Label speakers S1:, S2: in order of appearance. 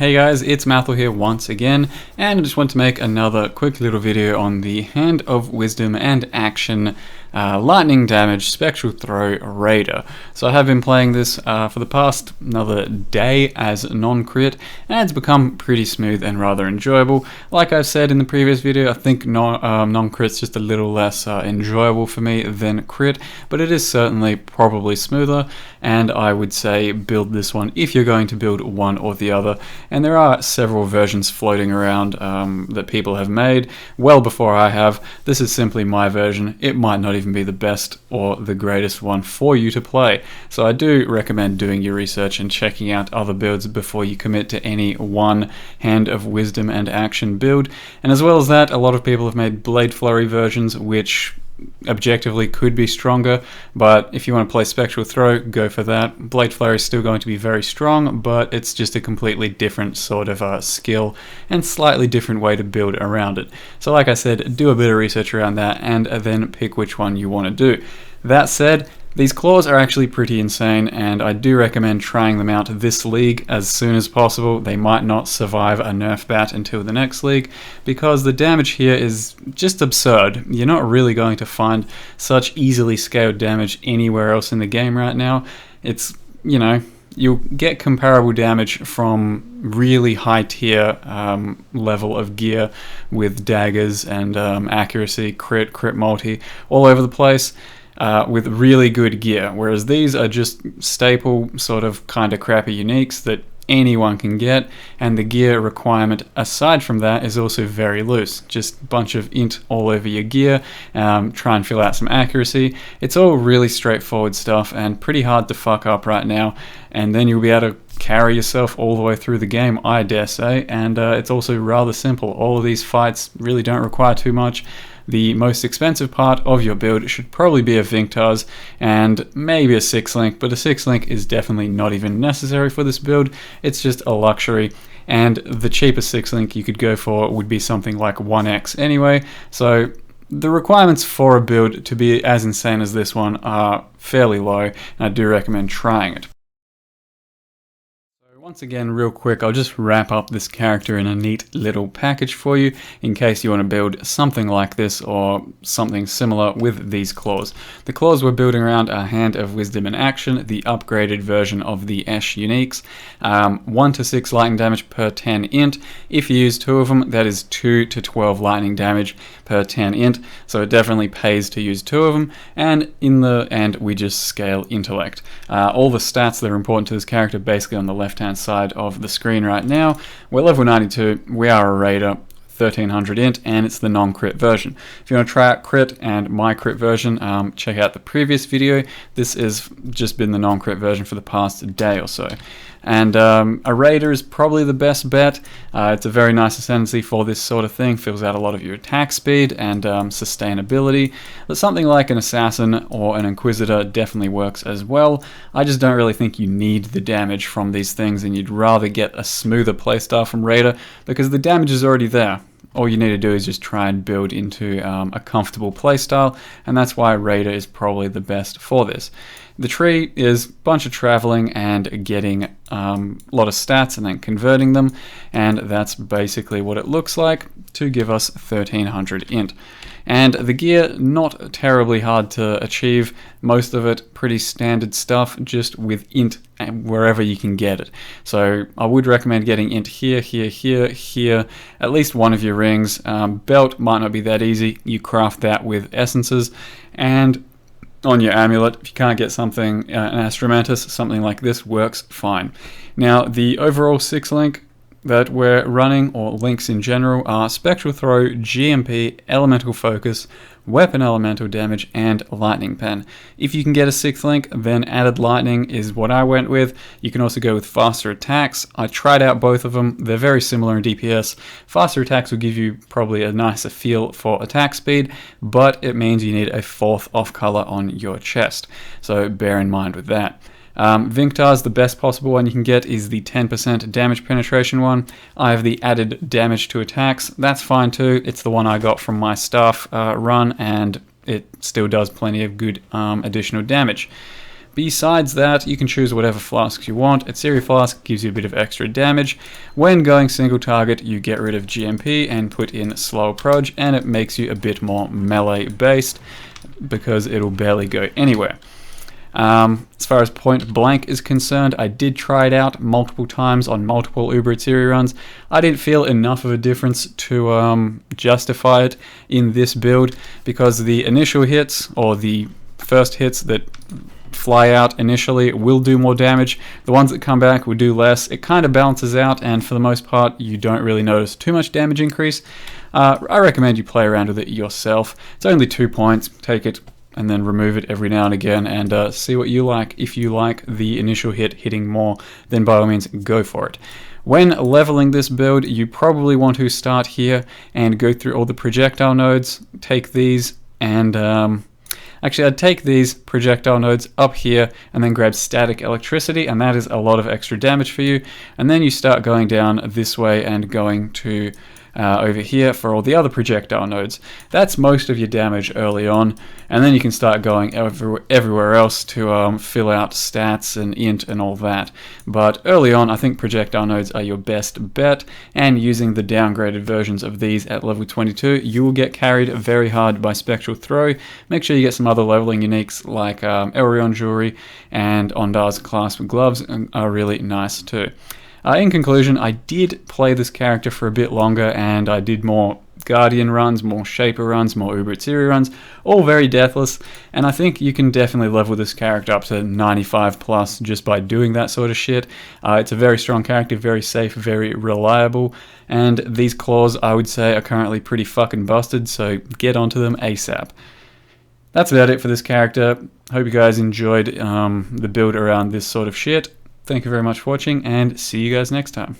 S1: Hey guys, it's Mathel here once again, and I just want to make another quick little video on the Hand of Wisdom and Action lightning damage spectral throw raider. So I have been playing this for the past another day as non-crit, and it's become pretty smooth and rather enjoyable. Like I've said in the previous video, I think non-crit's just a little less enjoyable for me than crit, but it is certainly probably smoother, and I would say build this one if you're going to build one or the other. And there are several versions floating around that people have made well before I have. This is simply my version. It might not even be the best or the greatest one for you to play. So I do recommend doing your research and checking out other builds before you commit to any one Hand of Wisdom and Action build. And as well as that, a lot of people have made Blade Flurry versions, which objectively could be stronger, but if you want to play Spectral Throw, go for that. Blade Flurry is still going to be very strong, but it's just a completely different sort of skill and slightly different way to build around it. So like I said, do a bit of research around that and then pick which one you want to do. That said, these claws are actually pretty insane, and I do recommend trying them out this league as soon as possible. They might not survive a nerf bat until the next league, because the damage here is just absurd. You're not really going to find such easily scaled damage anywhere else in the game right now. It's, you know, you'll get comparable damage from really high tier level of gear with daggers and accuracy, crit multi, all over the place. With really good gear, whereas these are just staple sort of kind of crappy uniques that anyone can get, and the gear requirement aside from that is also very loose. Just a bunch of int all over your gear, try and fill out some accuracy. It's all really straightforward stuff and pretty hard to fuck up right now, and then you'll be able to carry yourself all the way through the game, I dare say, and it's also rather simple. All of these fights really don't require too much. The most expensive part of your build should probably be a Vinktar's and maybe a 6-link, but a 6-link is definitely not even necessary for this build. It's just a luxury, and the cheapest 6-link you could go for would be something like 1x anyway, so the requirements for a build to be as insane as this one are fairly low, and I do recommend trying it. Once again, real quick, I'll just wrap up this character in a neat little package for you in case you want to build something like this or something similar with these claws. The claws we're building around are Hand of Wisdom and Action, the upgraded version of the Esh uniques. 1 to 6 lightning damage per 10 int. If you use 2 of them, that is 2 to 12 lightning damage per 10 int, so it definitely pays to use 2 of them, and in the end we just scale intellect. All the stats that are important to this character basically on the left hand side of the screen right now. We're level 92, we are a raider, 1300 int, and it's the non-crit version. If you want to try out crit and my crit version, check out the previous video. This has just been the non-crit version for the past day or so. And a raider is probably the best bet. It's a very nice ascendancy for this sort of thing, fills out a lot of your attack speed and sustainability. But something like an assassin or an inquisitor definitely works as well. I just don't really think you need the damage from these things, and you'd rather get a smoother playstyle from raider because the damage is already there. All you need to do is just try and build into a comfortable playstyle, and that's why raider is probably the best for this. The tree is a bunch of traveling and getting a lot of stats and then converting them, and that's basically what it looks like to give us 1300 int. And the gear, not terribly hard to achieve, most of it pretty standard stuff, just with int wherever you can get it. So I would recommend getting int here, here, here, here, at least one of your rings. Belt might not be that easy, you craft that with essences, and on your amulet, if you can't get something, an Astromantis, something like this works fine. Now, the overall 6-link that we're running, or links in general, are Spectral Throw, GMP, Elemental Focus, Weapon Elemental Damage, and Lightning Pen. If you can get a 6th link, then Added Lightning is what I went with. You can also go with Faster Attacks. I tried out both of them. They're very similar in DPS. Faster Attacks will give you probably a nicer feel for attack speed, but it means you need a 4th off color on your chest. So bear in mind with that. Vinktar's, the best possible one you can get, is the 10% damage penetration one. I have the added damage to attacks. That's fine too. It's the one I got from my staff run, and it still does plenty of good additional damage. Besides that, you can choose whatever flasks you want. Atsiria Flask gives you a bit of extra damage. When going single target, you get rid of GMP and put in Slow Proj, and it makes you a bit more melee based because it'll barely go anywhere. As far as Point Blank is concerned, I did try it out multiple times on multiple Uber Atsiria runs. I didn't feel enough of a difference to justify it in this build, because the initial hits, or the first hits that fly out initially, will do more damage. The ones that come back will do less. It kind of balances out, and for the most part you don't really notice too much damage increase. I recommend you play around with it yourself. It's only 2 points. Take it and then remove it every now and again, and see what you like. If you like the initial hit hitting more, then by all means go for it. When leveling this build, you probably want to start here and go through all the projectile nodes. Take these and actually, I'd take these projectile nodes up here and then grab static electricity, and that is a lot of extra damage for you. And then you start going down this way and going to over here for all the other projectile nodes. That's most of your damage early on, and then you can start going everywhere else to fill out stats and int and all that. But early on, I think projectile nodes are your best bet, and using the downgraded versions of these at level 22, you will get carried very hard by Spectral Throw. Make sure you get some other leveling uniques like Elrion Jewelry and Ondar's Clasp Gloves are really nice too. In conclusion, I did play this character for a bit longer, and I did more Guardian runs, more Shaper runs, more Uber Atsiria runs, all very deathless, and I think you can definitely level this character up to 95 plus just by doing that sort of shit. It's a very strong character, very safe, very reliable, and these claws, I would say, are currently pretty fucking busted, so get onto them ASAP. That's about it for this character. Hope you guys enjoyed the build around this sort of shit. Thank you very much for watching, and see you guys next time.